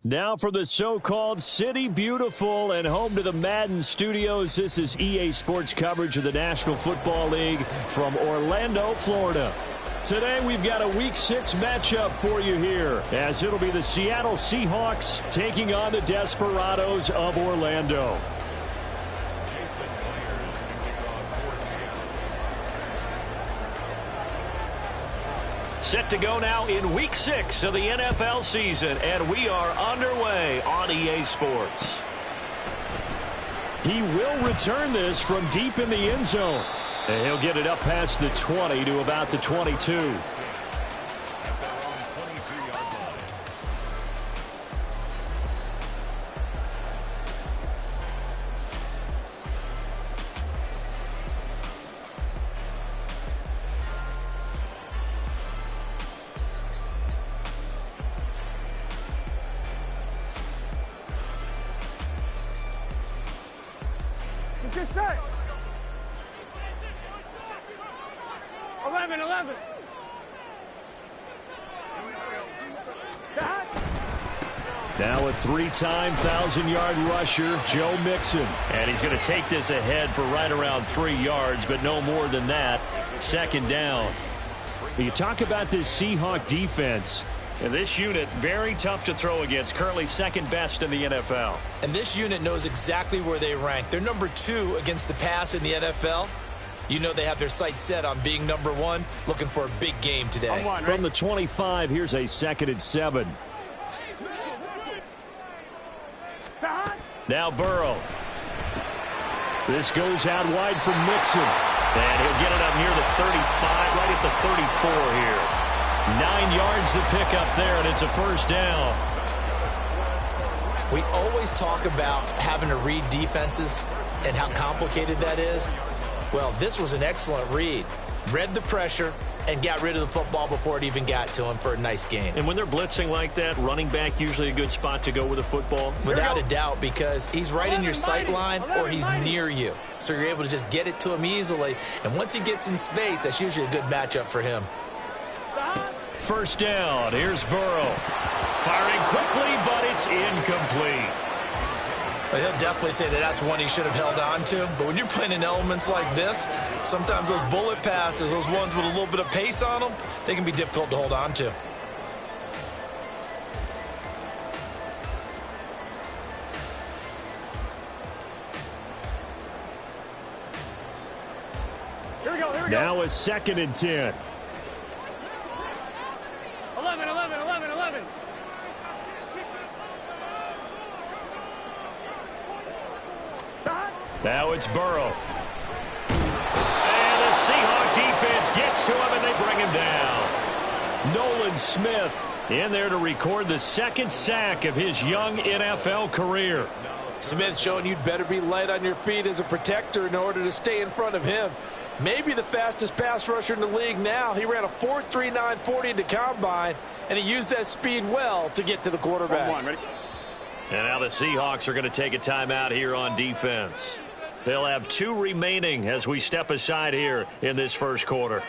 Now for the so-called City Beautiful and home to the Madden Studios. This is EA Sports coverage of the National Football League from Orlando, Florida. Today we've got a Week 6 matchup for you here, as it'll be the Seattle Seahawks taking on the Desperados of Orlando. Set to go now in Week 6 of the NFL season, and we are underway on EA Sports. He will return this from deep in the end zone, and he'll get it up past the 20 to about the 22. Get set. 11. Now a three-time 1,000-yard rusher, Joe Mixon. And he's going to take this ahead for right around 3 yards, but no more than that. Second down. You talk about this Seahawk defense. And this unit, very tough to throw against, currently second best in the NFL. And this unit knows exactly where they rank. They're number 2 against the pass in the NFL. You know they have their sights set on being number 1, looking for a big game today. From the 25, here's a 2nd and 7. Now Burrow. This goes out wide for Mixon. And he'll get it up near the 35, right at the 34 here. 9 yards to pick up there, and it's a first down. We always talk about having to read defenses and how complicated that is. Well, this was an excellent read. Read the pressure and got rid of the football before it even got to him for a nice gain. And when they're blitzing like that, running back usually a good spot to go with the football? Without a doubt, because he's right in your sight line or he's near you. So you're able to just get it to him easily. And once he gets in space, that's usually a good matchup for him. First down. Here's Burrow. Firing quickly, but it's incomplete. Well, he'll definitely say that that's one he should have held on to. But when you're playing in elements like this, sometimes those bullet passes, those ones with a little bit of pace on them, they can be difficult to hold on to. Here we go. Now a 2nd and 10. 11. Now it's Burrow. And the Seahawk defense gets to him, and they bring him down. Nolan Smith in there to record the 2nd sack of his young NFL career. Smith showing you'd better be light on your feet as a protector in order to stay in front of him. Maybe the fastest pass rusher in the league now. He ran a 4.39 40 into combine, and he used that speed well to get to the quarterback. And now the Seahawks are going to take a timeout here on defense. They'll have 2 remaining as we step aside here in this first quarter.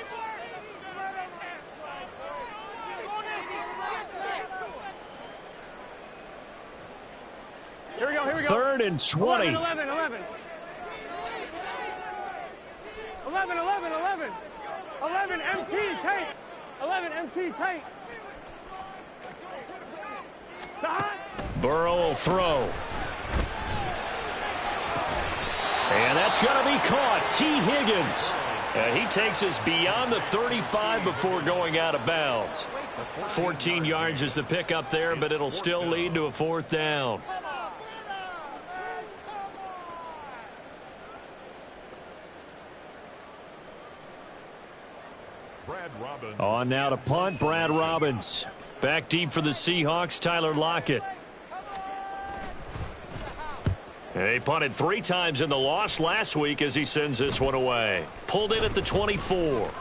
Here we go. 3rd and 20. 11. 11 MT tight. 11 MT tight. Burrow will throw. And that's going to be caught. T. Higgins. And he takes us beyond the 35 before going out of bounds. 14 yards is the pickup there, but it'll still lead to a 4th down. On now to punt, Brad Robbins. Back deep for the Seahawks, Tyler Lockett. They punted 3 times in the loss last week as he sends this one away. Pulled in at the 24.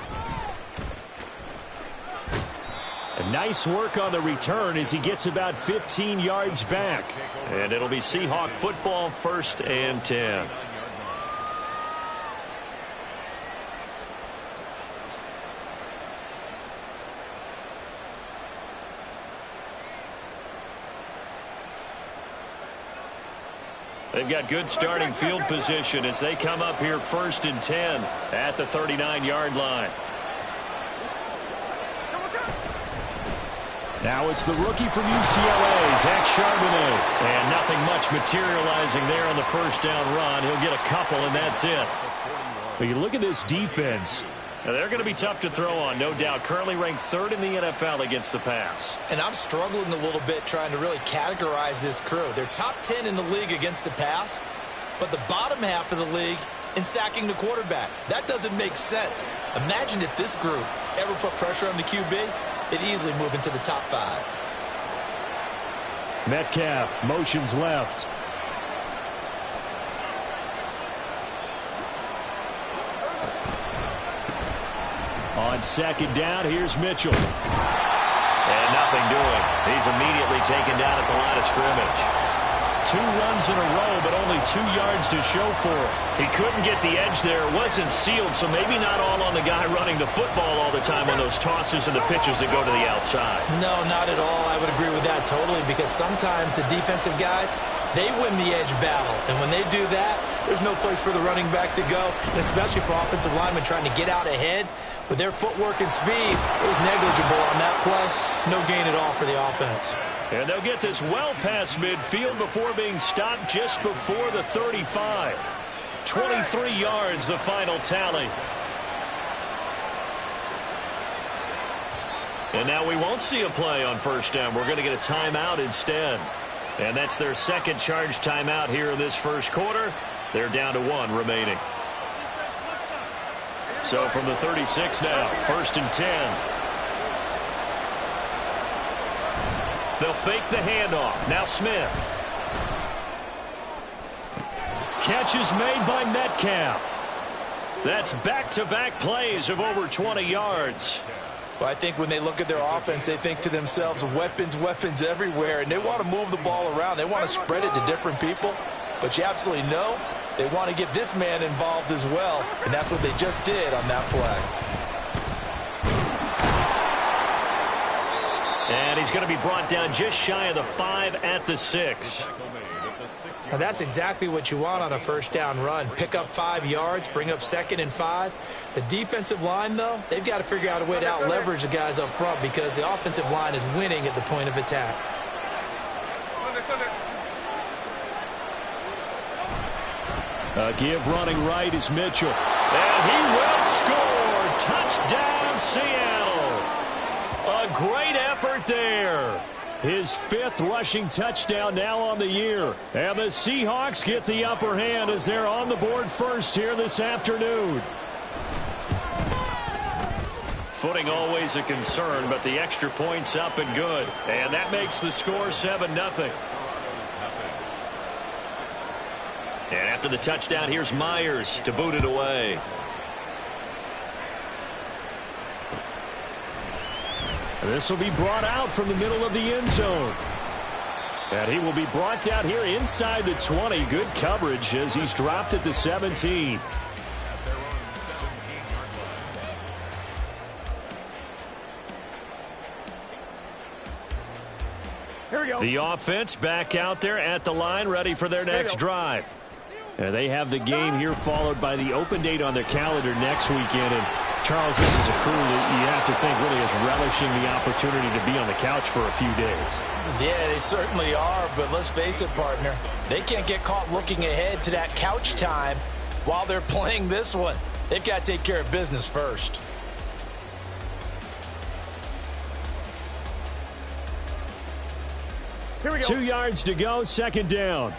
A nice work on the return as he gets about 15 yards back. And it'll be Seahawk football, 1st and 10. They've got good starting field position as they come up here 1st and 10 at the 39-yard line. Now it's the rookie from UCLA, Zach Charbonnet. And nothing much materializing there on the first down run. He'll get a couple, and that's it. But you look at this defense. Now they're going to be tough to throw on, no doubt. Currently ranked 3rd in the NFL against the pass. And I'm struggling a little bit trying to really categorize this crew. They're top 10 in the league against the pass, but the bottom half of the league in sacking the quarterback. That doesn't make sense. Imagine if this group ever put pressure on the QB, they'd easily move into the top 5. Metcalf motions left. On 2nd down, here's Mitchell. And nothing doing. He's immediately taken down at the line of scrimmage. 2 runs in a row, but only 2 yards to show for it. He couldn't get the edge there. It wasn't sealed, so maybe not all on the guy running the football all the time on those tosses and the pitches that go to the outside. No, not at all. I would agree with that totally, because sometimes the defensive guys, they win the edge battle. And when they do that, there's no place for the running back to go, and especially for offensive linemen trying to get out ahead. With their footwork and speed, it was negligible on that play. No gain at all for the offense. And they'll get this well past midfield before being stopped just before the 35. 23 yards, the final tally. And now we won't see a play on 1st down. We're going to get a timeout instead. And that's their 2nd charge timeout here in this 1st quarter. They're down to 1 remaining. So from the 36 now, 1st and 10. They'll fake the handoff. Now Smith. Catch is made by Metcalf. That's back-to-back plays of over 20 yards. Well, I think when they look at their offense, they think to themselves, weapons, weapons everywhere, and they want to move the ball around. They want to spread it to different people, but you absolutely know they want to get this man involved as well, and that's what they just did on that play. And he's going to be brought down just shy of the 5 at the 6. Now that's exactly what you want on a 1st down run. Pick up 5 yards, bring up 2nd and 5. The defensive line, though, they've got to figure out a way to out-leverage the guys up front because the offensive line is winning at the point of attack. Give running right is Mitchell. And he will score. Touchdown, Seattle. A great effort there. His 5th rushing touchdown now on the year. And the Seahawks get the upper hand as they're on the board first here this afternoon. Footing always a concern, but the extra point's up and good. And that makes the score 7-0. And after the touchdown, here's Myers to boot it away. This will be brought out from the middle of the end zone. And he will be brought down here inside the 20. Good coverage as he's dropped at the 17. Here we go. The offense back out there at the line, ready for their next drive. And they have the game here followed by the open date on their calendar next weekend. And Charles, this is a crew that you have to think really is relishing the opportunity to be on the couch for a few days. Yeah, they certainly are, but let's face it, partner. They can't get caught looking ahead to that couch time while they're playing this one. They've got to take care of business first. Here we go. 2 yards to go, 2nd down.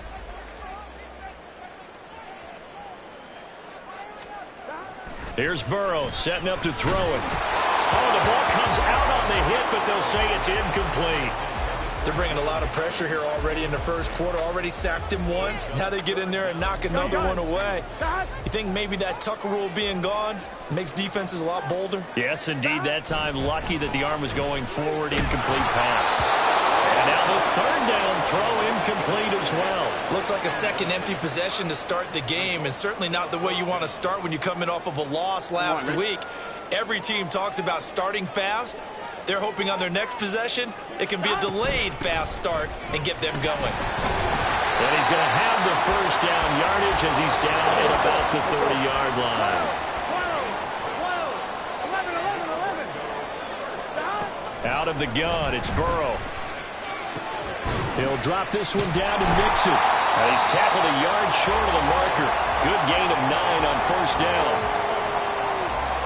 Here's Burrow setting up to throw it. Oh, the ball comes out on the hit, but they'll say it's incomplete. They're bringing a lot of pressure here already in the 1st quarter. Already sacked him once. Now they get in there and knock another one away. You think maybe that Tucker rule being gone makes defenses a lot bolder? Yes, indeed. That time lucky that the arm was going forward. Incomplete pass. And now the 3rd down throw incomplete as well. Looks like a second empty possession to start the game, and certainly not the way you want to start when you come in off of a loss last week. Every team talks about starting fast. They're hoping on their next possession it can be a delayed fast start and get them going. And he's going to have the first down yardage as he's down at about the 30-yard line. 11. Out of the gun, it's Burrow. He'll drop this one down to Mixon. And he's tackled a yard short of the marker. Good gain of 9 on first down.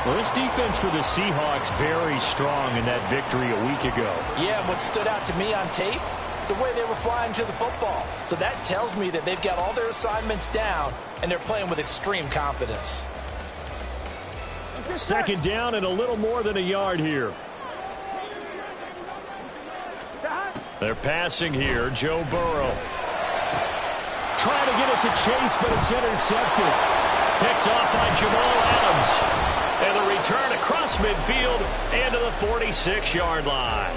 Well, this defense for the Seahawks very strong in that victory a week ago. Yeah, and what stood out to me on tape, the way they were flying to the football. So that tells me that they've got all their assignments down, and they're playing with extreme confidence. Second down and a little more than a yard here. They're passing here. Joe Burrow. Trying to get it to Chase, but it's intercepted. Picked off by Jamal Adams. And the return across midfield and to the 46-yard line.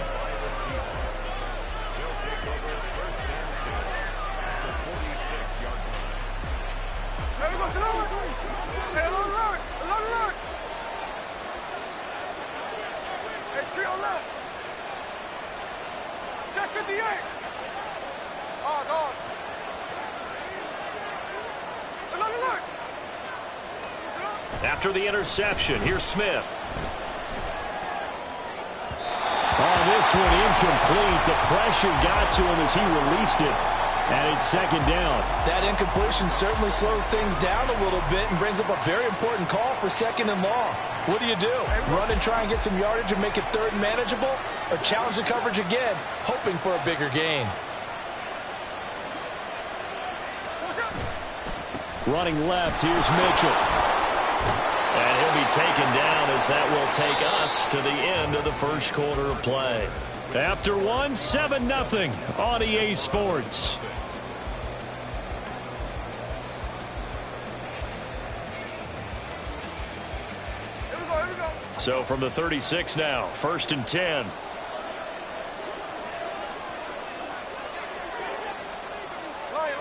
Check 58. On. Look. After the interception, here's Smith. Oh, this one incomplete. The pressure got to him as he released it. And it's second down. That incompletion certainly slows things down a little bit and brings up a very important call for second and long. What do? Run and try and get some yardage and make it third and manageable? Or challenge the coverage again, hoping for a bigger gain? Running left, here's Mitchell. And he'll be taken down as that will take us to the end of the first quarter of play. After one, 7-0 on EA Sports. Here we go. So from the 36 now, 1st and 10. Line.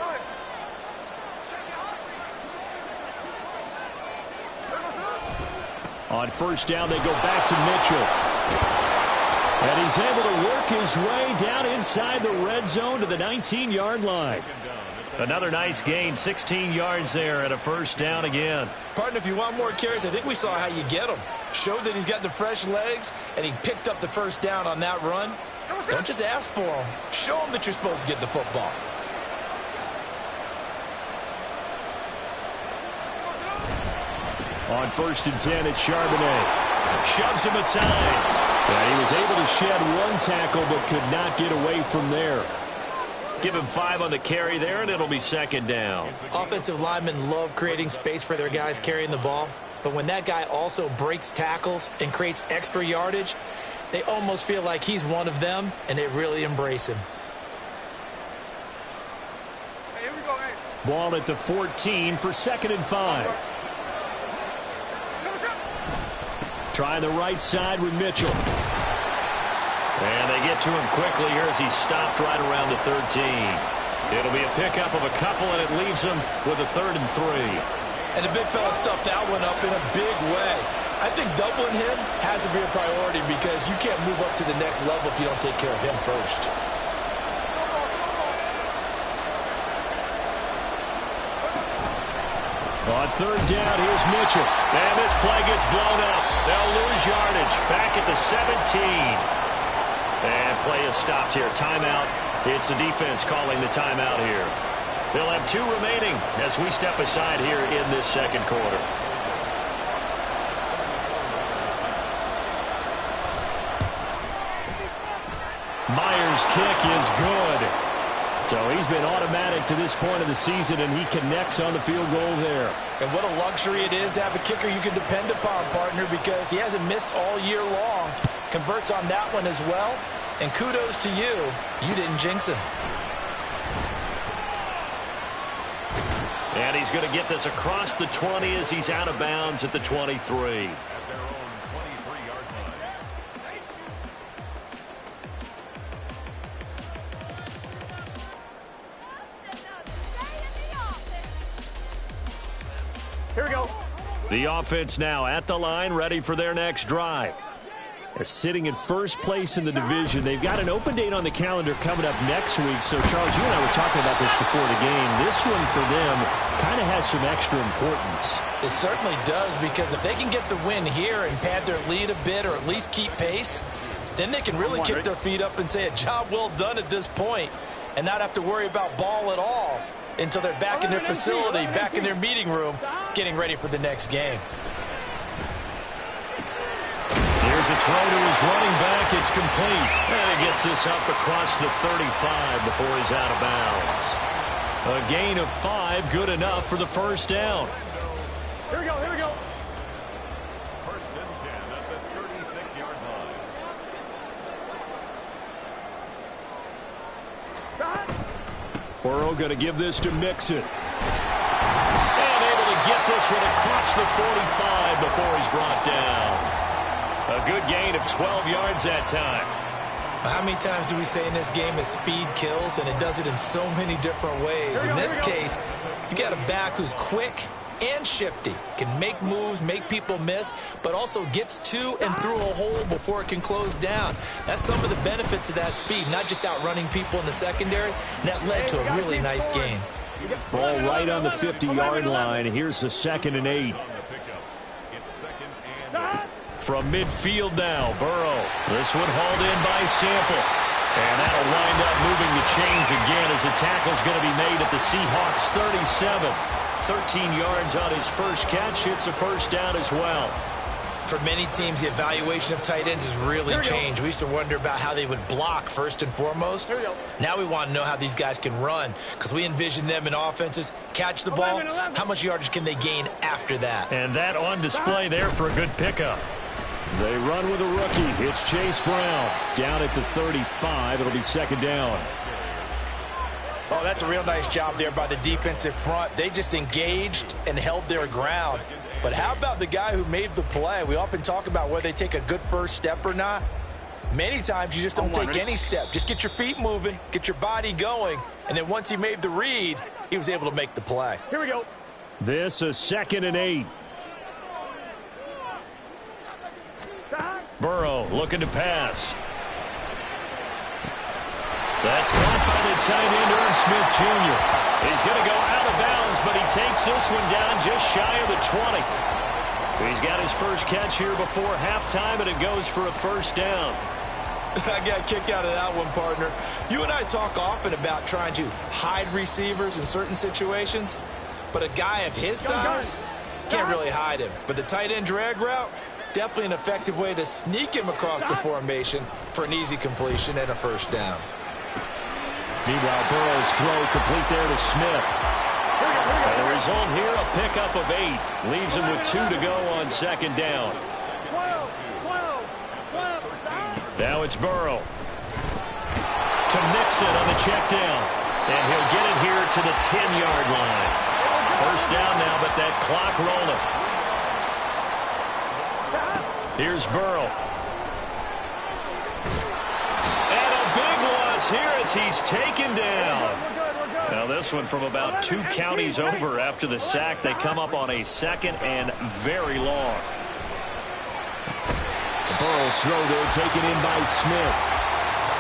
On first down, they go back to Mitchell. And he's able to work his way down inside the red zone to the 19-yard line. Another nice gain, 16 yards there and a first down again. Partner, if you want more carries, I think we saw how you get them. Showed that he's got the fresh legs, and he picked up the first down on that run. Don't just ask for them. Show them that you're supposed to get the football. On 1st and 10, it's Charbonnet. Shoves him aside. And he was able to shed one tackle but could not get away from there. Give him 5 on the carry there, and it'll be second down. Offensive linemen love creating space for their guys carrying the ball. But when that guy also breaks tackles and creates extra yardage, they almost feel like he's one of them, and they really embrace him. Hey, here we go, hey. Ball at the 14 for 2nd and 5. Try the right side with Mitchell. And they get to him quickly here as he's stopped right around the 13. It'll be a pickup of a couple, and it leaves him with a 3rd and 3. And the big fella stuffed that one up in a big way. I think doubling him has to be a priority because you can't move up to the next level if you don't take care of him first. On 3rd down, here's Mitchell. And this play gets blown up. They'll lose yardage back at the 17. And play is stopped here. Timeout. It's the defense calling the timeout here. They'll have 2 remaining as we step aside here in this second quarter. Myers' kick is good. So he's been automatic to this point of the season, and he connects on the field goal there. And what a luxury it is to have a kicker you can depend upon, partner, because he hasn't missed all year long. Converts on that one as well. And kudos to you. You didn't jinx him. And he's going to get this across the 20 as he's out of bounds at the 23. Here we go. The offense now at the line, ready for their next drive. Sitting in first place in the division. They've got an open date on the calendar coming up next week. So, Charles, you and I were talking about this before the game. This one for them kind of has some extra importance. It certainly does, because if they can get the win here and pad their lead a bit or at least keep pace, then they can really kick their feet up and say a job well done at this point and not have to worry about ball at all until they're back in their facility, back in their meeting room, getting ready for the next game. Here's a throw to his running back. It's complete. And he gets this up across the 35 before he's out of bounds. A gain of 5, good enough for the first down. Here we go, here we go. First and 10 at the 36-yard line. Burrow going to give this to Mixon. And able to get this one across the 45 before he's brought down. A good gain of 12 yards that time. How many times do we say in this game that speed kills, and it does it in so many different ways? In this case, you got a back who's quick and shifty, can make moves, make people miss, but also gets to and through a hole before it can close down. That's some of the benefits of that speed, not just outrunning people in the secondary, and that led to a really nice gain. Ball right on the 50-yard line. Here's the 2nd and 8. From midfield now, Burrow. This one hauled in by Sample. And that'll wind up moving the chains again as the tackle's going to be made at the Seahawks 37. 13 yards on his first catch. It's a first down as well. For many teams, the evaluation of tight ends has really changed. We used to wonder about how they would block first and foremost. Now we want to know how these guys can run, because we envision them in offenses, catch the ball, how much yardage can they gain after that? And that on display there for a good pickup. They run with a rookie. It's Chase Brown. Down at the 35. It'll be 2nd down. Oh, that's a real nice job there by the defensive front. They just engaged and held their ground. But how about the guy who made the play? We often talk about whether they take a good first step or not. Many times you just don't take any step. Just get your feet moving, get your body going, and then once he made the read, he was able to make the play. Here we go. This is 2nd and 8. Burrow looking to pass. That's caught by the tight end, Irv Smith Jr. He's going to go out of bounds, but he takes this one down just shy of the 20. He's got his first catch here before halftime, and it goes for a first down. I got a kick out of that one, partner. You and I talk often about trying to hide receivers in certain situations, but a guy of his size can't really hide him. But the tight end drag route, definitely an effective way to sneak him across the formation for an easy completion and a first down. Meanwhile, Burrow's throw complete there to Smith. And the result here, a pickup of 8. Leaves him with 2 to go on 2nd down. Now it's Burrow. To Mixon on the check down. And he'll get it here to the 10-yard line. First down now, but that clock rolling. Here's Burrow. And a big loss here as he's taken down. Now this one from about 2 counties over after the sack. They come up on a 2nd and very long. Burrow's throw there taken in by Smith.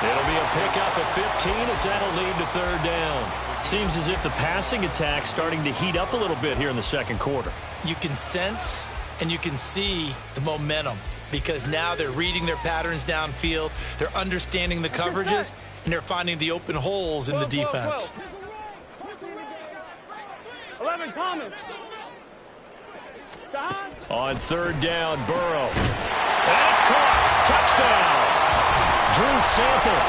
It'll be a pickup of 15 as that'll lead to 3rd down. Seems as if the passing attack's starting to heat up a little bit here in the 2nd quarter. You can sense and you can see the momentum, because now they're reading their patterns downfield, they're understanding the coverages, and they're finding the open holes in the defense. 11, Thomas. On 3rd down, Burrow. That's caught. Touchdown. Drew Sample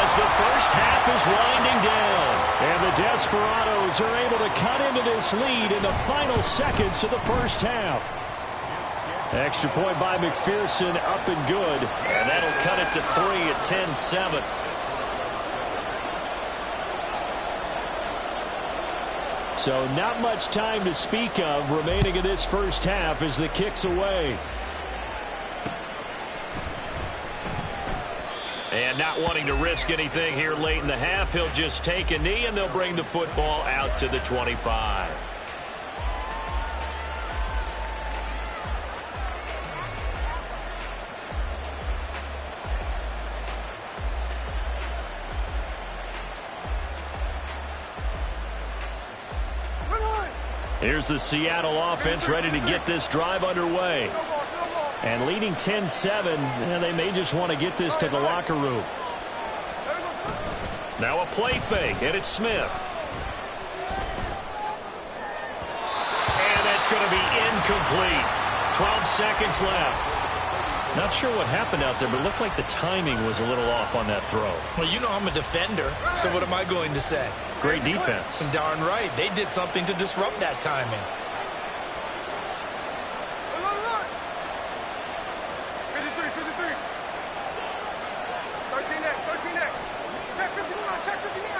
as the first half is winding down. And the Desperados are able to cut into this lead in the final seconds of the first half. Extra point by McPherson, up and good. And that'll cut it to 3 at 10-7. So not much time to speak of remaining in this first half as the kick's away. And not wanting to risk anything here late in the half, he'll just take a knee and they'll bring the football out to the 25. Here's the Seattle offense ready to get this drive underway. And leading 10-7, they may just want to get this to the locker room. Now a play fake, and it's Smith. And that's going to be incomplete. 12 seconds left. Not sure what happened out there, but it looked like the timing was a little off on that throw. Well, you know I'm a defender, so what am I going to say? Great defense. Darn right. They did something to disrupt that timing. 53. 13X. Check 59.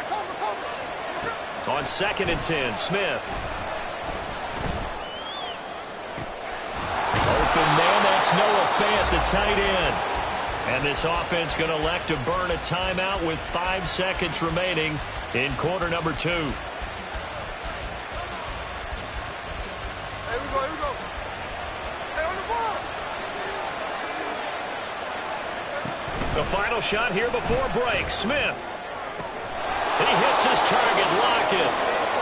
Cover. On 2nd and 10, Smith. Open man, that's Noah Fant, the tight end. And this offense going to elect to burn a timeout with 5 seconds remaining in quarter number 2. Here we go. Stay on the ball. The final shot here before break. Smith. He hits his target, Lockett.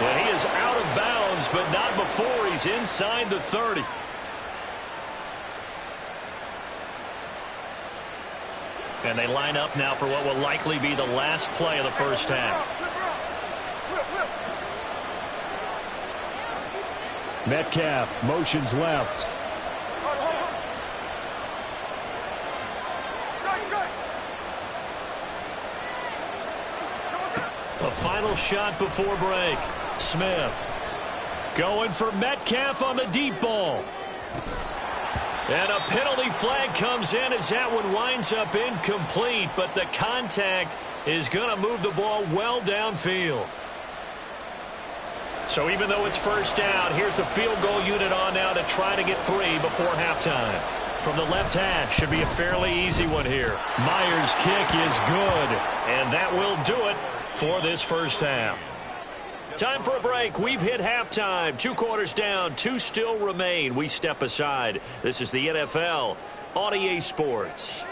And he is out of bounds, but not before he's inside the 30. And they line up now for what will likely be the last play of the first half. Metcalf motions left. A final shot before break. Smith going for Metcalf on the deep ball. And a penalty flag comes in as that one winds up incomplete, but the contact is going to move the ball well downfield. So even though it's first down, here's the field goal unit on now to try to get 3 before halftime. From the left hash, should be a fairly easy one here. Myers' kick is good, and that will do it for this first half. Time for a break. We've hit halftime. 2 quarters down, 2 still remain. We step aside. This is the NFL on EA Sports.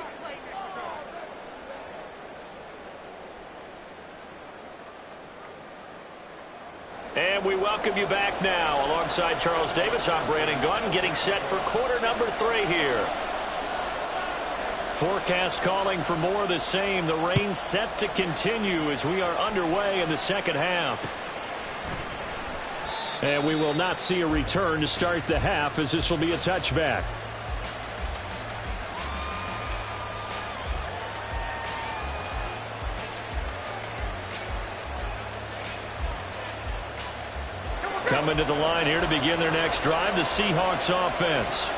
And we welcome you back now. Alongside Charles Davis, I'm Brandon Gunn, getting set for quarter number 3 here. Forecast calling for more of the same. The rain set to continue as we are underway in the second half. And we will not see a return to start the half, as this will be a touchback. Coming to the line here to begin their next drive, the Seahawks offense.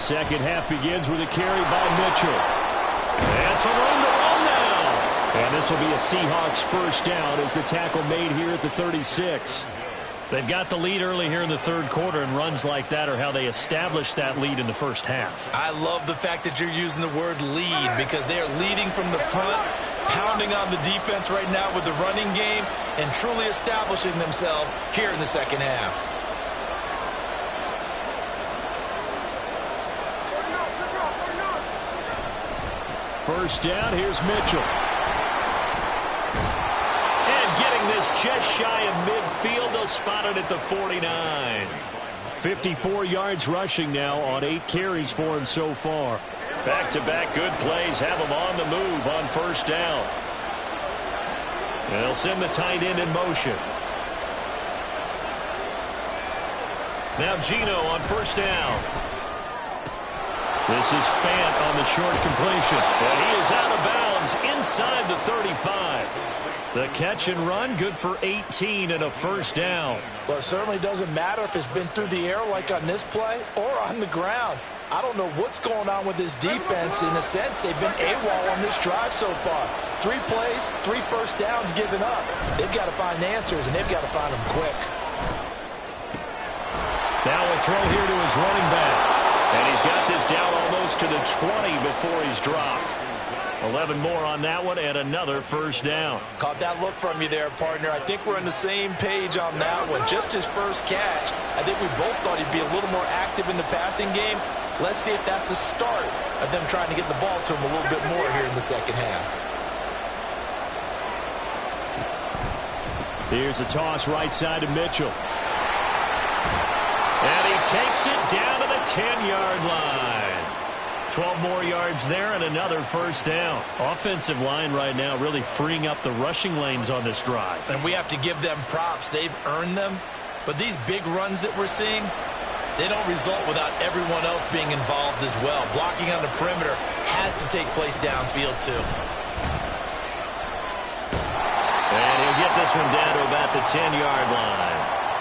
Second half begins with a carry by Mitchell. And some room to run now. And this will be a Seahawks first down as the tackle made here at the 36. They've got the lead early here in the third quarter, and runs like that are how they established that lead in the first half. I love the fact that you're using the word lead, because they are leading from the front, pounding on the defense right now with the running game, and truly establishing themselves here in the second half. First down, here's Mitchell. And getting this just shy of midfield, they'll spot it at the 49. 54 yards rushing now on 8 carries for him so far. Back-to-back good plays have him on the move on first down. And they'll send the tight end in motion. Now Geno on first down. This is Fant on the short completion. And he is out of bounds inside the 35. The catch and run, good for 18 and a first down. Well, it certainly doesn't matter if it's been through the air like on this play or on the ground. I don't know what's going on with this defense. In a sense, they've been AWOL on this drive so far. 3 plays, 3 first downs given up. They've got to find answers, and they've got to find them quick. Now a throw here to his running back. And he's got this down almost to the 20 before he's dropped. 11 more on that one and another first down. Caught that look from you there, partner. I think we're on the same page on that one. Just his first catch. I think we both thought he'd be a little more active in the passing game. Let's see if that's the start of them trying to get the ball to him a little bit more here in the second half. Here's a toss right side to Mitchell. And he takes it down to the 10-yard line. 12 more yards there and another first down. Offensive line right now really freeing up the rushing lanes on this drive. And we have to give them props. They've earned them. But these big runs that we're seeing, they don't result without everyone else being involved as well. Blocking on the perimeter has to take place downfield too. And he'll get this one down to about the 10-yard line.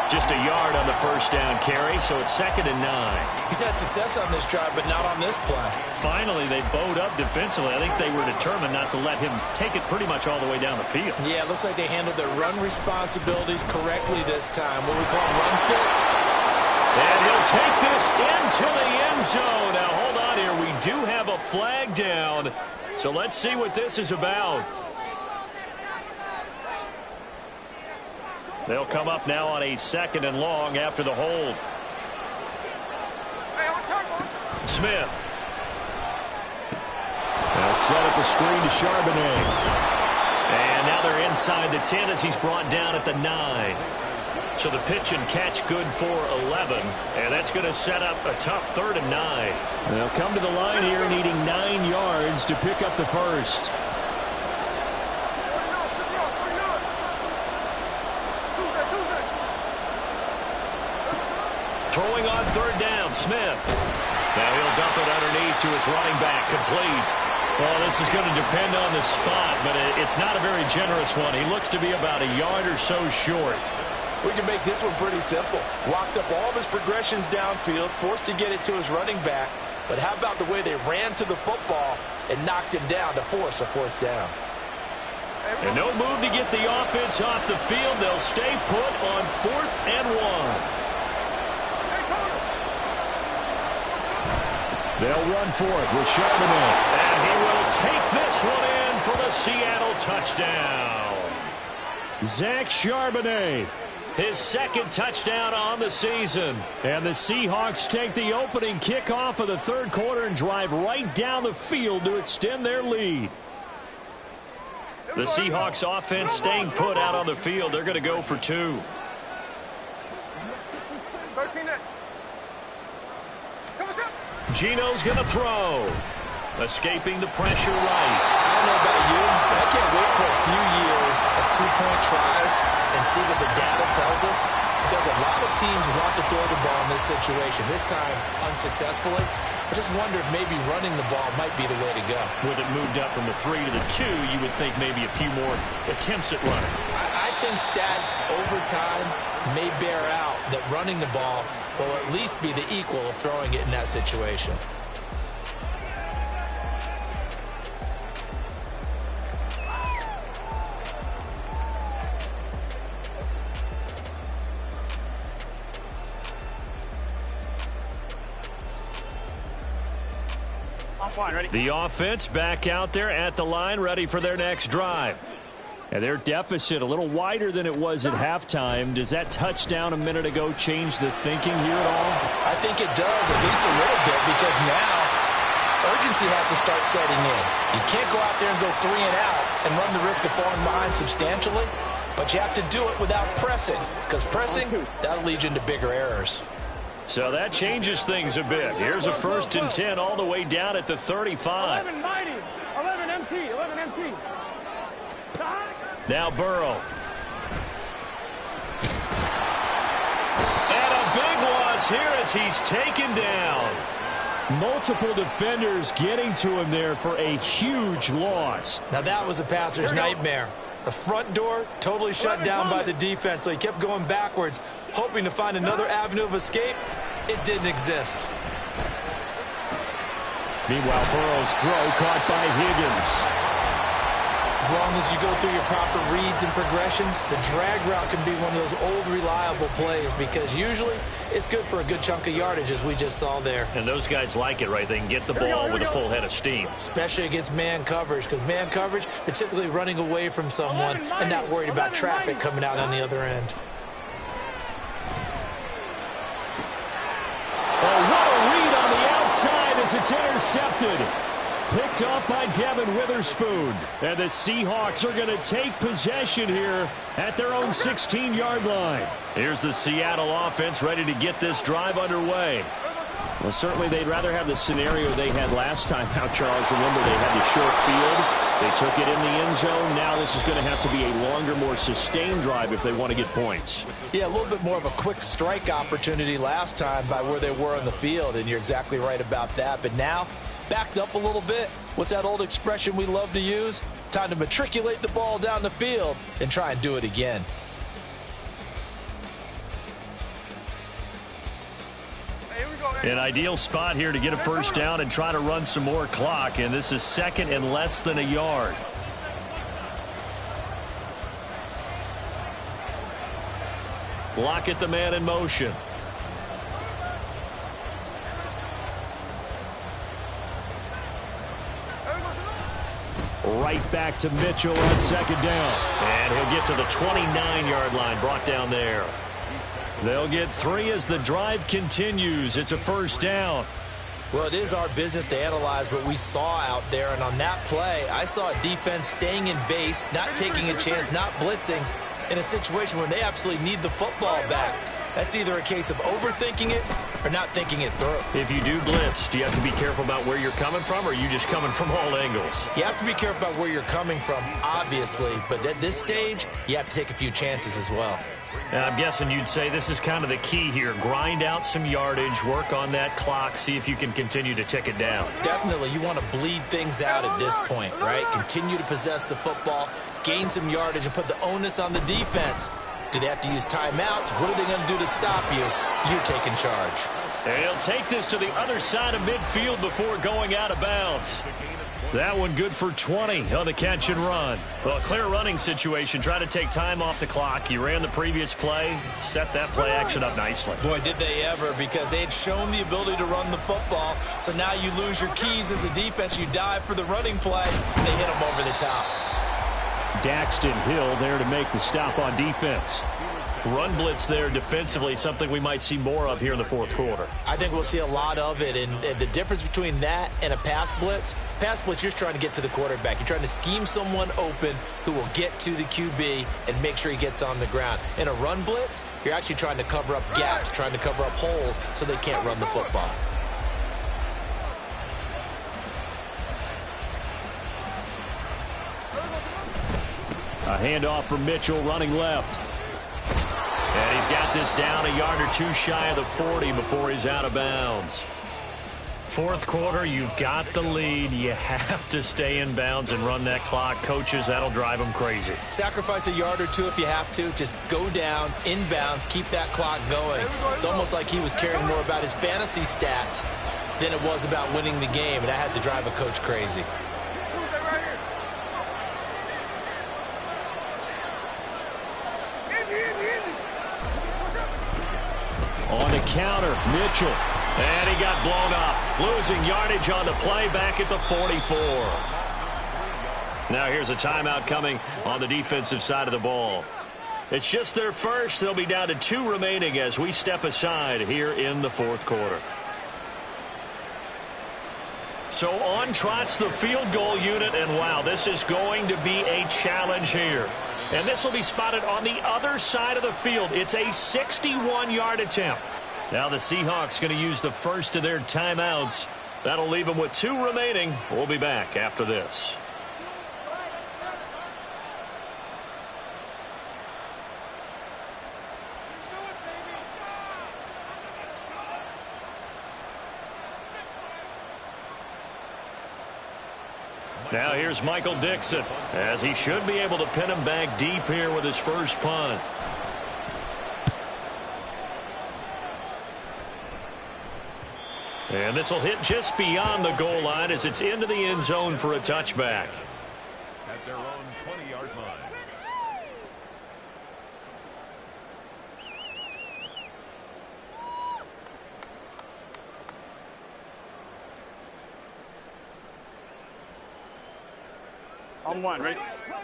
Just a yard on the first down carry, so it's 2nd and 9. He's had success on this drive, but not on this play. Finally, they bowed up defensively. I think they were determined not to let him take it pretty much all the way down the field. Yeah, it looks like they handled their run responsibilities correctly this time. What we call run fits. And he'll take this into the end zone. Now, hold on here. We do have a flag down, so let's see what this is about. They'll come up now on a 2nd and long after the hold. Smith. They'll set up a screen to Charbonnet. And now they're inside the 10 as he's brought down at the 9. So the pitch and catch good for 11. And that's going to set up a tough 3rd and 9. They'll come to the line here needing 9 yards to pick up the first. Throwing on 3rd down, Smith. Now he'll dump it underneath to his running back, complete. Well, this is going to depend on the spot, but it's not a very generous one. He looks to be about a yard or so short. We can make this one pretty simple. Walked up all of his progressions downfield, forced to get it to his running back. But how about the way they ran to the football and knocked him down to force a 4th down? And no move to get the offense off the field. They'll stay put on 4th and 1. They'll run for it with Charbonnet. And he will take this one in for the Seattle touchdown. Zach Charbonnet, his 2nd touchdown on the season. And the Seahawks take the opening kickoff of the 3rd quarter and drive right down the field to extend their lead. The Seahawks offense staying put out on the field. They're going to go for 2. Gino's going to throw. Escaping the pressure right. I don't know about you, but I can't wait for a few years of 2-point tries and see what the data tells us. Because a lot of teams want to throw the ball in this situation. This time, unsuccessfully. I just wonder if maybe running the ball might be the way to go. With it moved up from the 3 to the 2, you would think maybe a few more attempts at running. I think stats over time may bear out that running the ball will at least be the equal of throwing it in that situation. The offense back out there at the line, ready for their next drive. And their deficit a little wider than it was at halftime. Does that touchdown a minute ago change the thinking here at all? I think it does, at least a little bit, because now urgency has to start setting in. You can't go out there and go 3 and out and run the risk of falling behind substantially, but you have to do it without pressing, because pressing, that'll lead you into bigger errors. So that changes things a bit. Here's a 1st and 10 all the way down at the 35. 11 mighty, 11 MT, 11 MT. Now Burrow. And a big loss here as he's taken down. Multiple defenders getting to him there for a huge loss. Now that was a passer's nightmare. The front door totally shut down by the defense, so he kept going backwards, hoping to find another avenue of escape. It didn't exist. Meanwhile, Burrow's throw caught by Higgins. As long as you go through your proper reads and progressions, the drag route can be one of those old reliable plays because usually it's good for a good chunk of yardage, as we just saw there. And those guys like it, right? They can get the ball with a full head of steam. Especially against man coverage, because man coverage, they're typically running away from someone and not worried about traffic coming out on the other end. Oh, what a read on the outside as it's intercepted. Picked off by Devin Witherspoon. And the Seahawks are going to take possession here at their own 16-yard line. Here's the Seattle offense ready to get this drive underway. Well, certainly they'd rather have the scenario they had last time out, Charles. Remember, they had the short field. They took it in the end zone. Now this is going to have to be a longer, more sustained drive if they want to get points. Yeah, a little bit more of a quick strike opportunity last time by where they were on the field, and you're exactly right about that. But now, backed up a little bit. What's that old expression we love to use? Time to matriculate the ball down the field and try and do it again. An ideal spot here to get a first down and try to run some more clock, and this is second and less than a yard. Lockett, the man in motion. Right back to Mitchell on second down. And he'll get to the 29-yard line, brought down there. They'll get 3 as the drive continues. It's a first down. Well, it is our business to analyze what we saw out there, and on that play, I saw a defense staying in base, not taking a chance, not blitzing, in a situation where they absolutely need the football back. That's either a case of overthinking it or not thinking it through. If you do blitz, do you have to be careful about where you're coming from, or are you just coming from all angles? You have to be careful about where you're coming from, obviously, but at this stage, you have to take a few chances as well. And I'm guessing you'd say this is kind of the key here. Grind out some yardage, work on that clock, see if you can continue to tick it down. Definitely, you want to bleed things out at this point, right? Continue to possess the football, gain some yardage, and put the onus on the defense. Do they have to use timeouts? What are they going to do to stop you? You're taking charge. And he'll take this to the other side of midfield before going out of bounds. That one good for 20 on the catch and run. Well, a clear running situation. Try to take time off the clock. He ran the previous play, set that play action up nicely. Boy, did they ever, because they had shown the ability to run the football. So now you lose your keys as a defense. You dive for the running play. They hit them over the top. Daxton Hill there to make the stop on defense. Run blitz there defensively, something we might see more of here in the fourth quarter. I think we'll see a lot of it, and the difference between that and a pass blitz, you're just trying to get to the quarterback. You're trying to scheme someone open who will get to the QB and make sure he gets on the ground. In a run blitz, you're actually trying to cover up gaps, trying to cover up holes so they can't run the football. A handoff from Mitchell running left. And he's got this down a yard or two shy of the 40 before he's out of bounds. Fourth quarter, you've got the lead. You have to stay in bounds and run that clock. Coaches, that'll drive them crazy. Sacrifice a yard or two if you have to. Just go down, in bounds, keep that clock going. It's almost like he was caring more about his fantasy stats than it was about winning the game, and that has to drive a coach crazy. On the counter, Mitchell. And he got blown up. Losing yardage on the play back at the 44. Now here's a timeout coming on the defensive side of the ball. It's just their first. They'll be down to 2 remaining as we step aside here in the fourth quarter. So on trots the field goal unit, and wow, this is going to be a challenge here. And this will be spotted on the other side of the field. It's a 61-yard attempt. Now the Seahawks going to use the first of their timeouts. That'll leave them with 2 remaining. We'll be back after this. Now here's Michael Dixon, as he should be able to pin him back deep here with his first punt. And this will hit just beyond the goal line as it's into the end zone for a touchback. At their own 20-yard line. On one, ready?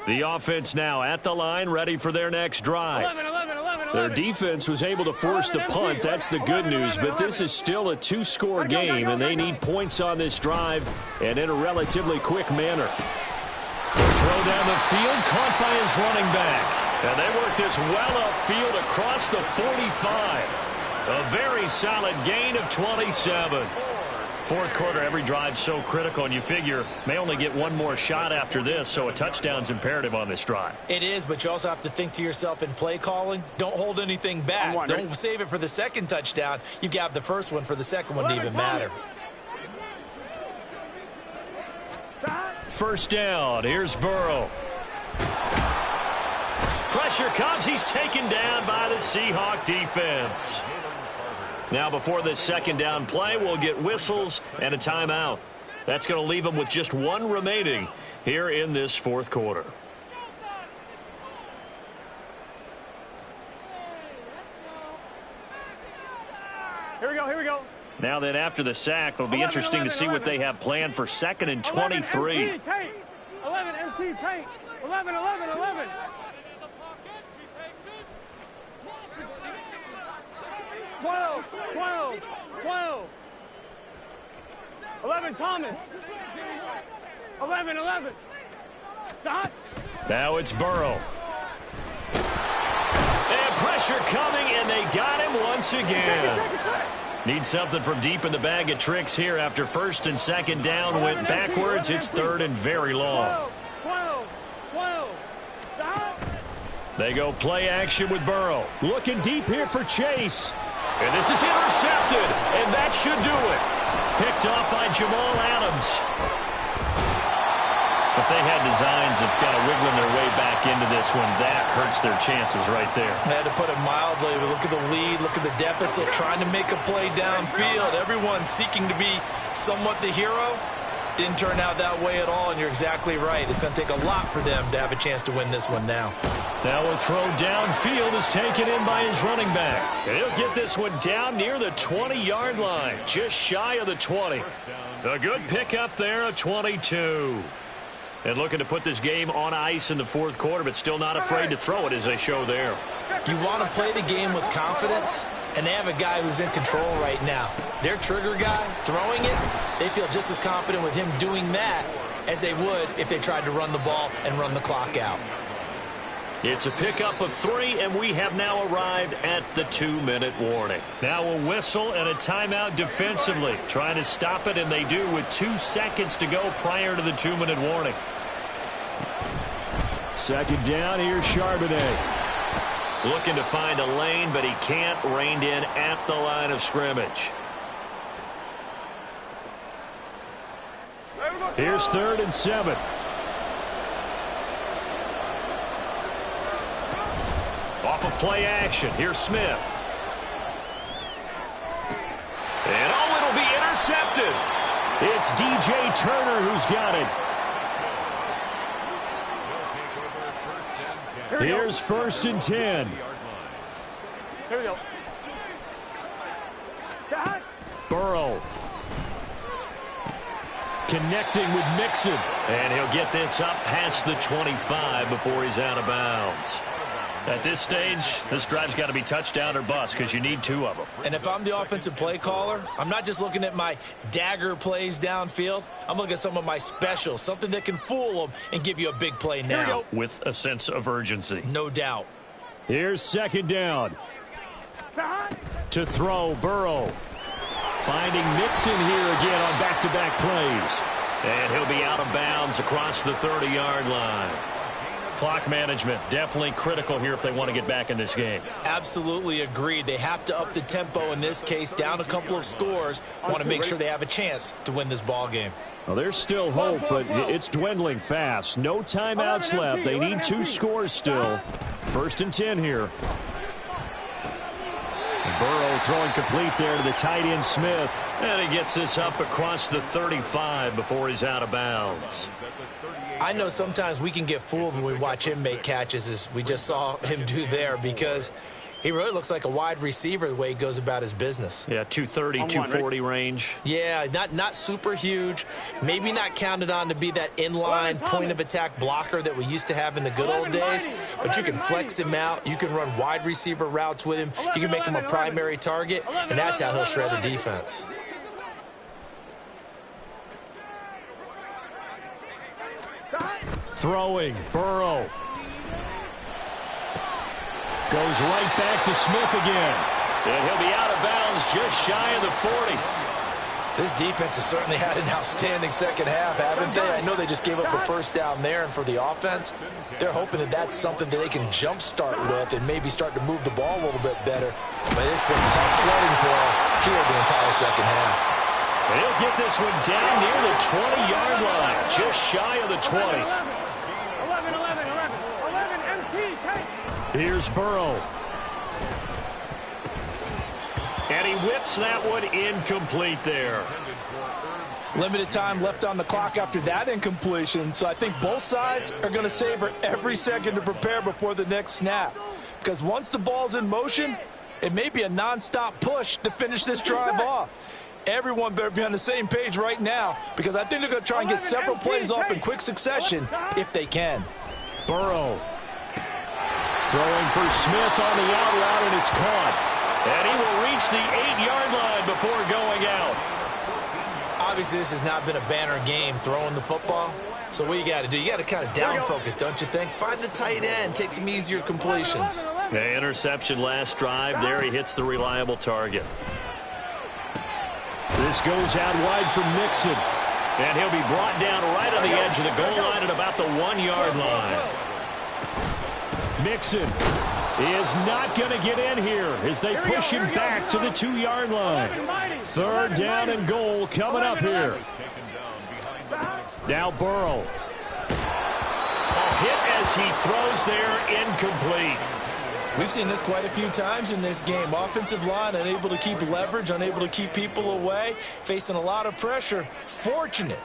The offense now at the line, ready for their next drive. 11. Their defense was able to force the punt. That's the good news, but this is still a two-score game, and they need points on this drive and in a relatively quick manner. Throw down the field, caught by his running back. And they work this well upfield across the 45. A very solid gain of 27. Fourth quarter, every drive's so critical, and you figure may only get one more shot after this, so a touchdown's imperative on this drive. It is, but you also have to think to yourself in play calling, don't hold anything back. Don't save it for the second touchdown. You've got the first one for the second one to even matter. First down, here's Burrow. Pressure comes, he's taken down by the Seahawk defense. Now before this second down play, we'll get whistles and a timeout. That's going to leave them with just one remaining here in this fourth quarter. Here we go. Now then, after the sack, it'll be interesting to see what they have planned for second and 23. 11 MC paint. 11. 12. 11 Thomas. 11. Stop. Now it's Burrow. And pressure coming, and they got him once again. Need something from deep in the bag of tricks here after first and second down went backwards. It's third and very long. 12. Stop. They go play action with Burrow. Looking deep here for Chase. And this is intercepted, and that should do it. Picked off by Jamal Adams. If they had designs of kind of wiggling their way back into this one, that hurts their chances right there. I had to put it mildly. Look at the lead, look at the deficit, trying to make a play downfield. Everyone seeking to be somewhat the hero. Didn't turn out that way at all, and you're exactly right. It's going to take a lot for them to have a chance to win this one now. Now a throw downfield is taken in by his running back. And he'll get this one down near the 20-yard line, just shy of the 20. A good pickup there, a 22. And looking to put this game on ice in the fourth quarter, but still not afraid to throw it as they show there. You want to play the game with confidence, and they have a guy who's in control right now. Their trigger guy, throwing it, they feel just as confident with him doing that as they would if they tried to run the ball and run the clock out. It's a pickup of 3, and we have now arrived at the 2-minute warning. Now a whistle and a timeout defensively. Trying to stop it, and they do with 2 seconds to go prior to the 2-minute warning. Second down, here's Charbonnet. Looking to find a lane, but he can't. Reined in at the line of scrimmage. Here's 3rd and 7. Off of play action, here's Smith. And it'll be intercepted. It's DJ Turner who's got it. Here's 1st and 10. Here we go. Burrow. Connecting with Mixon. And he'll get this up past the 25 before he's out of bounds. At this stage, this drive's got to be touchdown or bust because you need 2 of them. And if I'm the offensive play caller, I'm not just looking at my dagger plays downfield. I'm looking at some of my specials, something that can fool them and give you a big play now. With a sense of urgency. No doubt. Here's 2nd down. To throw, Burrow. Finding Mixon here again on back-to-back plays. And he'll be out of bounds across the 30-yard line. Clock management, definitely critical here if they want to get back in this game. Absolutely agreed. They have to up the tempo in this case, down a couple of scores. Want to make sure they have a chance to win this ball game. Well, there's still hope, but it's dwindling fast. No timeouts left. They need 2 scores still. 1st and 10 here. Burrow throwing complete there to the tight end Smith. And he gets this up across the 35 before he's out of bounds. I know sometimes we can get fooled when we watch him make catches, as we just saw him do there, because he really looks like a wide receiver the way he goes about his business. Yeah, 230, 240 range. Yeah, not super huge. Maybe not counted on to be that inline point-of-attack blocker that we used to have in the good old days. But you can flex him out. You can run wide receiver routes with him. You can make him a primary target, and that's how he'll shred a defense. Throwing, Burrow. Goes right back to Smith again. And he'll be out of bounds just shy of the 40. This defense has certainly had an outstanding second half, haven't they? I know they just gave up a first down there, and for the offense, they're hoping that that's something that they can jumpstart with and maybe start to move the ball a little bit better. But it's been tough sledding for them here the entire second half. And he'll get this one down near the 20-yard line, just shy of the 20. 11, empty, take. Here's Burrow. And he whips that one incomplete there. Limited time left on the clock after that incompletion, so I think both sides are going to savor every second to prepare before the next snap. Because once the ball's in motion, it may be a nonstop push to finish this drive off. Everyone better be on the same page right now, because I think they're going to try and get several plays off in quick succession if they can. Burrow throwing for Smith on the out route, and it's caught. And he will reach the 8-yard line before going out. Obviously, this has not been a banner game throwing the football. So what you got to do, you got to kind of down focus, don't you think? Find the tight end, take some easier completions. The interception last drive. There he hits the reliable target. This goes out wide for Mixon. And he'll be brought down right on the edge of the goal line at about the 1-yard line. Mixon is not going to get in here as they push him back to the 2-yard line. 3rd down and goal coming up here. Now Burrow. A hit as he throws there, incomplete. We've seen this quite a few times in this game. Offensive line unable to keep leverage, unable to keep people away, facing a lot of pressure. Fortunate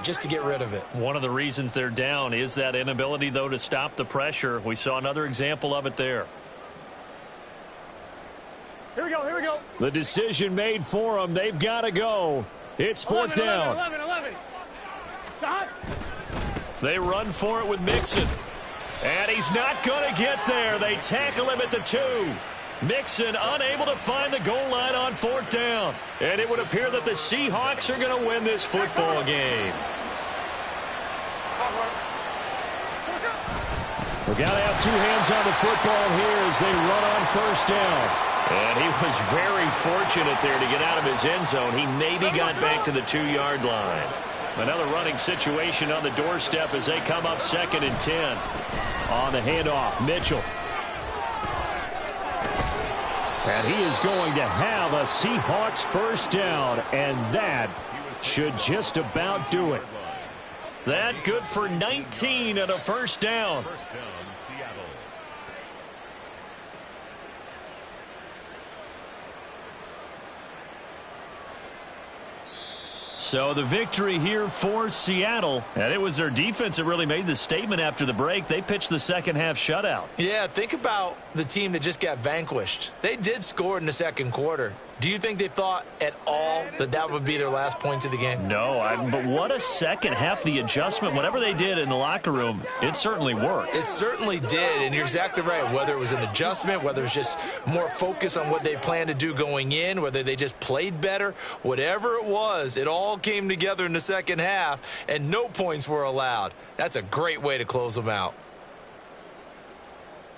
just to get rid of it. One of the reasons they're down is that inability, though, to stop the pressure. We saw another example of it there. Here we go. The decision made for them. They've got to go. It's 4th down. 11. Stop. They run for it with Mixon. And he's not going to get there. They tackle him at the 2. Mixon unable to find the goal line on 4th down. And it would appear that the Seahawks are going to win this football game. We've got to have 2 hands on the football here as they run on 1st down. And he was very fortunate there to get out of his end zone. He maybe got back to the 2-yard line. Another running situation on the doorstep as they come up 2nd and 10. On the handoff, Mitchell. And he is going to have a Seahawks 1st down, and that should just about do it. That good for 19 and a 1st down. So the victory here for Seattle. And it was their defense that really made the statement after the break. They pitched the second half shutout. Yeah, think about the team that just got vanquished. They did score in the second quarter. Do you think they thought at all that that would be their last points of the game? No, but what a second half. The adjustment, whatever they did in the locker room, it certainly worked. It certainly did, and you're exactly right. Whether it was an adjustment, whether it was just more focus on what they planned to do going in, whether they just played better, whatever it was, it all came together in the second half, and no points were allowed. That's a great way to close them out.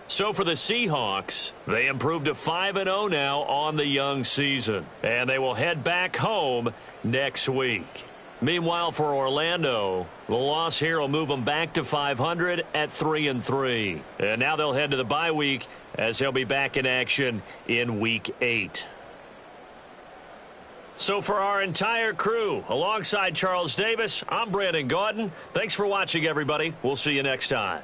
So for the Seahawks, they improved to 5-0 now on the young season. And they will head back home next week. Meanwhile, for Orlando, the loss here will move them back to 500 at 3-3. And now they'll head to the bye week as they'll be back in action in Week 8. So for our entire crew, alongside Charles Davis, I'm Brandon Gaudin. Thanks for watching, everybody. We'll see you next time.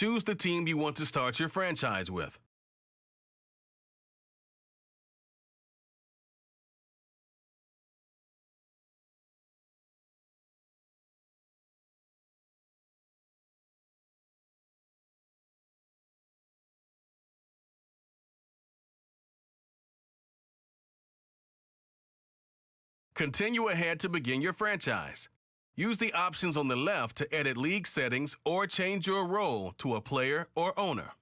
Choose the team you want to start your franchise with. Continue ahead to begin your franchise. Use the options on the left to edit league settings or change your role to a player or owner.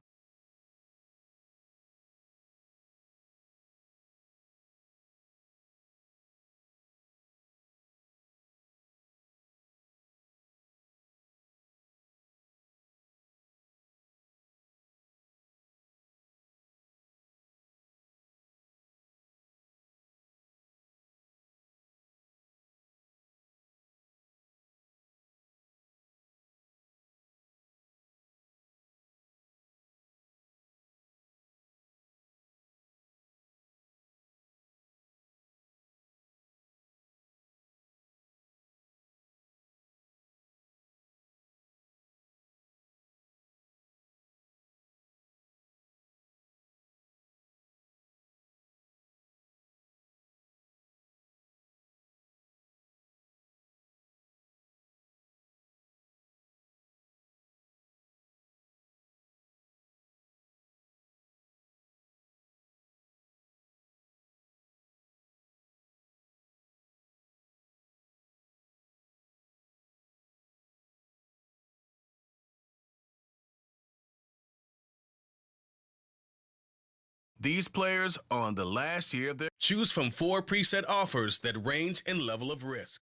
These players are on the last year of their... Choose from 4 preset offers that range in level of risk.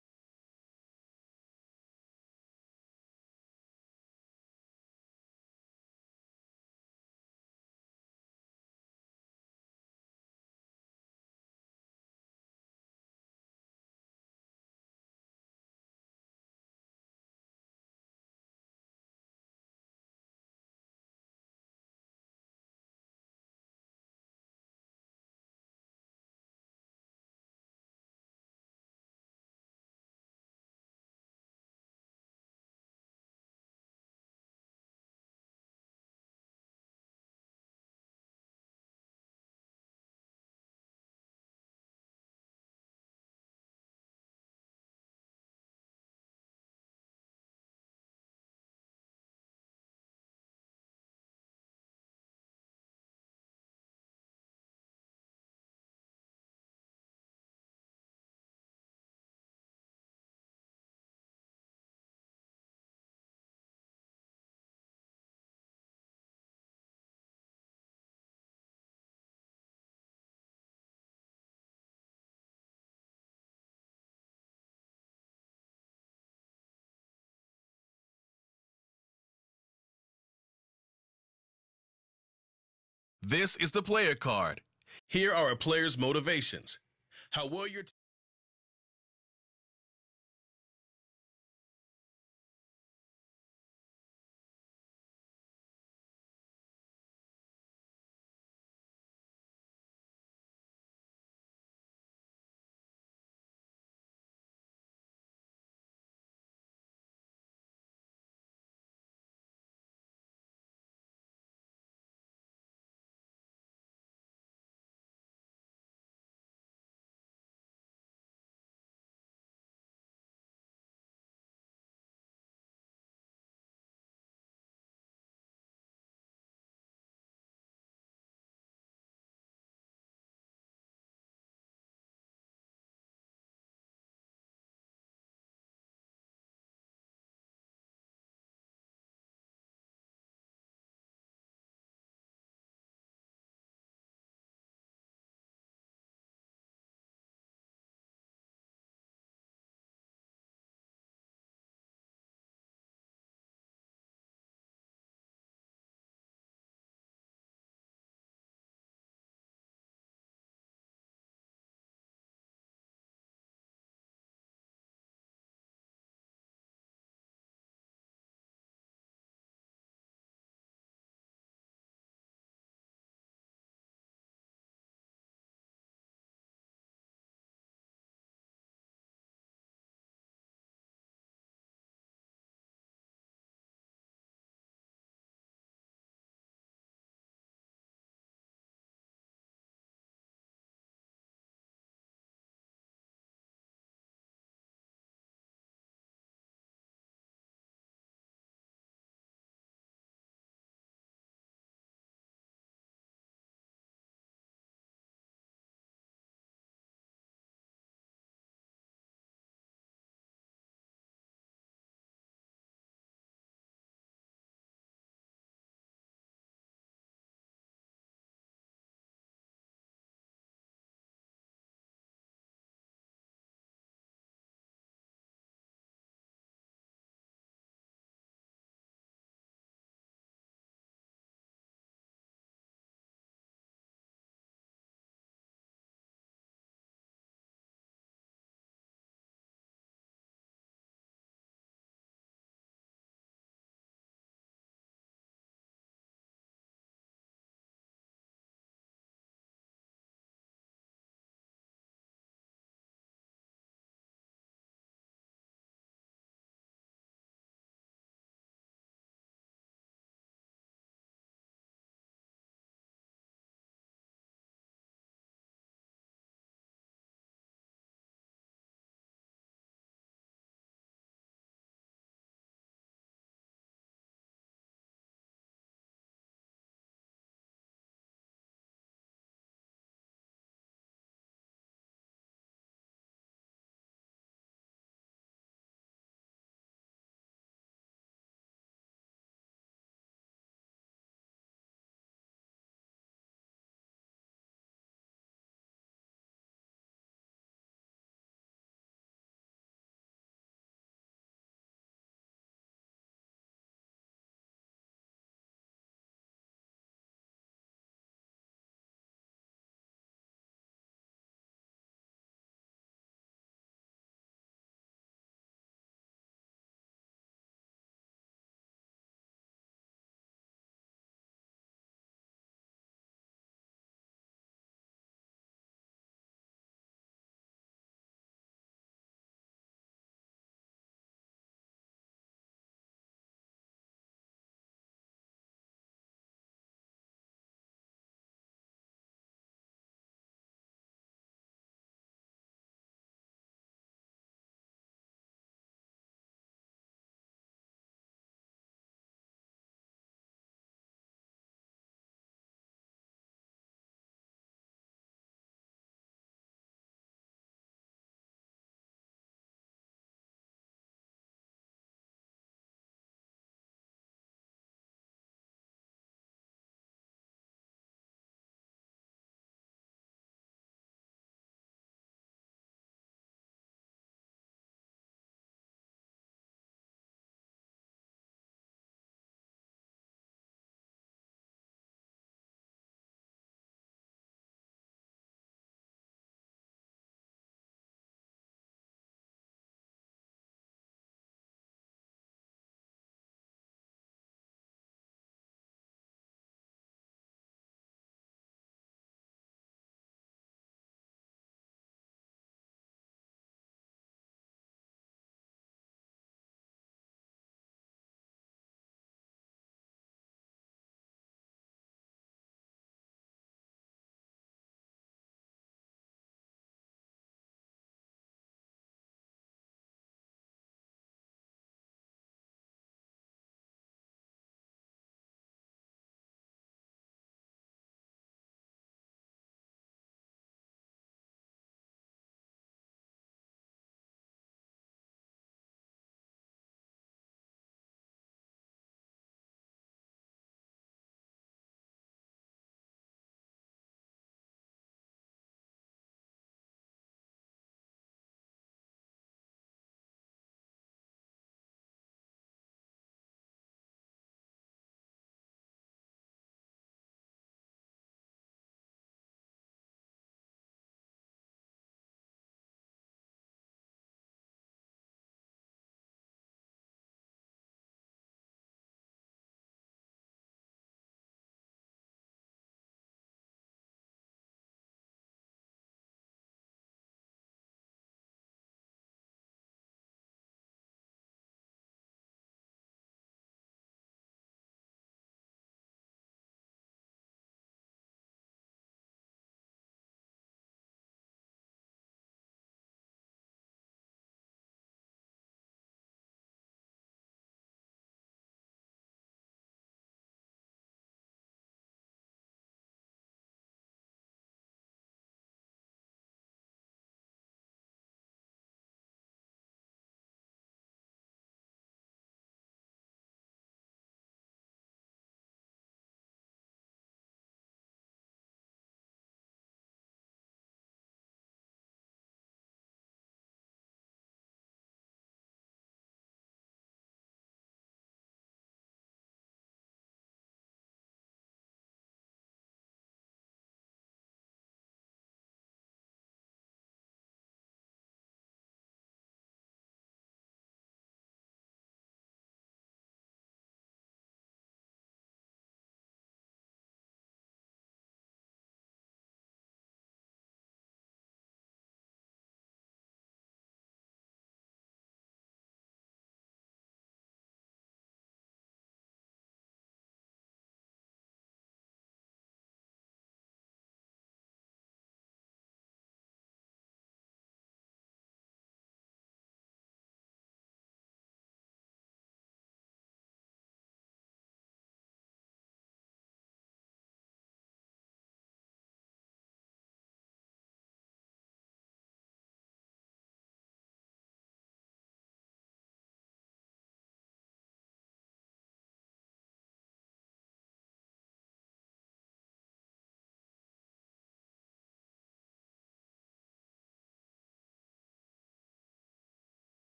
This is the player card. Here are a player's motivations. How will your